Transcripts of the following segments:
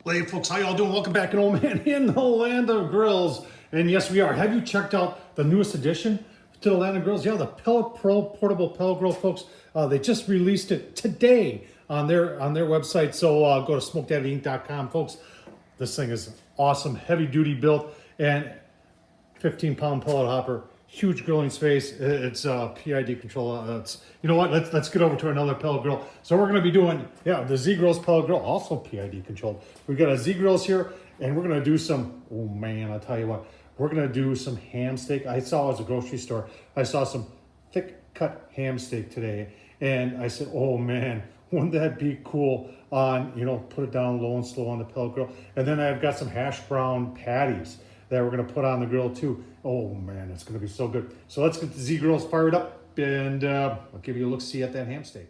Hey folks, how y'all doing? Welcome back in Old Man in the Land of Grills. And yes, we are. Have you checked out the newest addition to the Land of Grills? Yeah, the Pellet Pro Portable Pellet Grill, folks. They just released it today on their website. So go to smokedaddyinc.com, folks. This thing is awesome, heavy duty built, and 15-pound pellet hopper, huge grilling space. It's PID control. You know what? Let's get over to another pellet grill. So we're going to be doing the Z Grills pellet grill, also PID controlled. We've got a Z Grills here, and we're going to do some. Oh man, I'll tell you what. We're going to do some ham steak. I saw at the grocery store. I saw some thick cut ham steak today, and I said, oh man, wouldn't that be cool on, put it down low and slow on the pellet grill. And then I've got some hash brown patties that we're going to put on the grill too. Oh man, it's going to be so good. So let's get the Z Grills fired up, and I'll give you a look-see at that ham steak.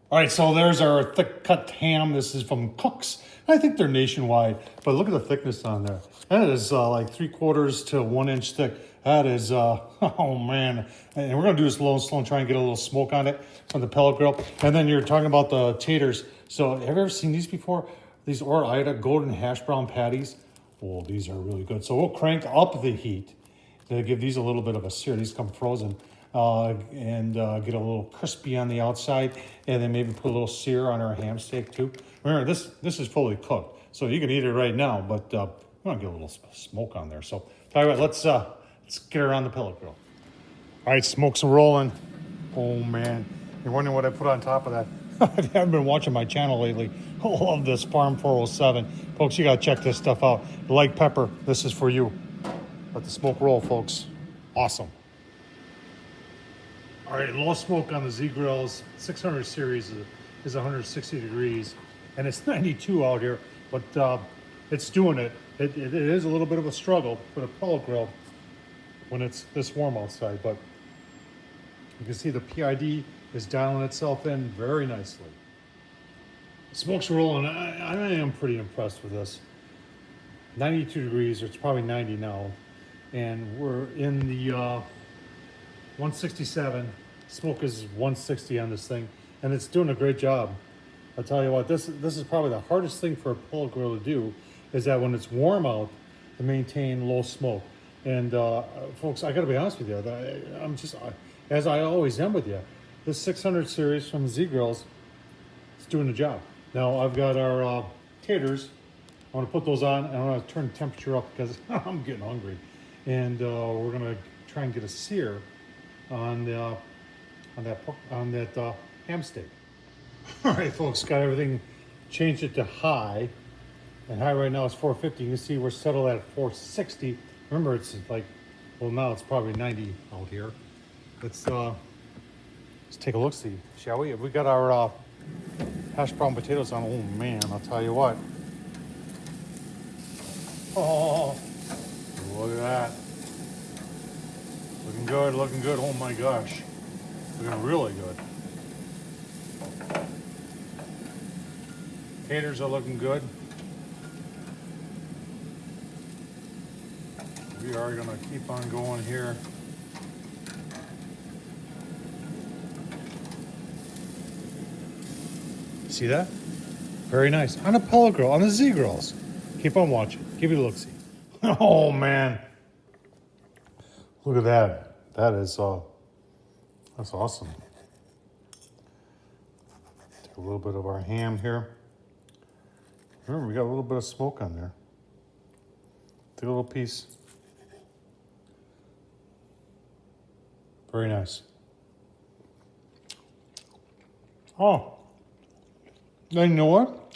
All right, so there's our thick cut ham. This is from Cook's. I think they're nationwide, but look at the thickness on there. That is like 3/4 to 1 inch thick. That is, oh man. And we're gonna do this low and slow and try and get a little smoke on it on the pellet grill. And then you're talking about the taters. So have you ever seen these before? These Ore-Ida golden hash brown patties. Oh, these are really good. So we'll crank up the heat to give these a little bit of a sear. These come frozen. And get a little crispy on the outside, and then maybe put a little sear on our ham steak too. Remember, this is fully cooked, so you can eat it right now, but we want to get a little smoke on there. So, tell you what, let's get her on the pellet grill. All right, smoke's rolling. Oh man, you're wondering what I put on top of that? If you haven't been watching my channel lately, I love this Farm 407, folks. You gotta check this stuff out. Like pepper, this is for you. Let the smoke roll, folks. Awesome. All right, low smoke on the Z Grills. 600 series is 160 degrees, and it's 92 out here, but it's doing it. It is a little bit of a struggle for the pellet grill when it's this warm outside, but you can see the PID is dialing itself in very nicely. Smoke's rolling. I am pretty impressed with this. 92 degrees, or it's probably 90 now, and we're in the 167. Smoke is 160 on this thing, and it's doing a great job. I'll tell you what, this is probably the hardest thing for a pellet grill to do, is that when it's warm out, to maintain low smoke. And folks, I gotta be honest with you, I'm just, as I always am with you, this 600 series from Z Grills is doing the job. Now I've got our taters. I want to put those on, and I'm going to turn the temperature up because I'm getting hungry. And we're going to try and get a sear on that ham steak. All right, folks, got everything, changed it to high, and high right now is 450. You can see we're settled at 460. Remember, it's like, well, now it's probably 90 out here. Let's take a look, see, shall we? We got our hash brown potatoes on. Oh man, I'll tell you what. Oh, look at that. Looking good, looking good. Oh my gosh. Looking really good. Taters are looking good. We are going to keep on going here. See that? Very nice. On a pellet grill, on the Z Grills. Keep on watching. Give it a look-see. Oh man. Look at that. That is that's awesome. Take a little bit of our ham here. Remember, we got a little bit of smoke on there. Take a little piece. Very nice. Oh. And you know what?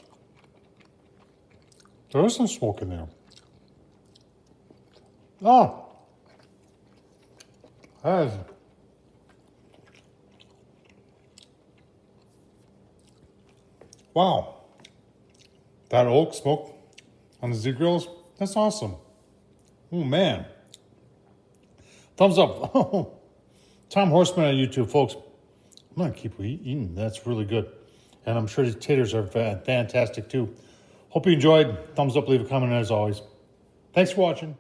There is some smoke in there. Oh. That is. Wow. That oak smoke on the Z Grills, that's awesome. Oh man. Thumbs up. Tom Horseman on YouTube, folks. I'm gonna keep eating. That's really good. And I'm sure these taters are fantastic too. Hope you enjoyed. Thumbs up, leave a comment as always. Thanks for watching.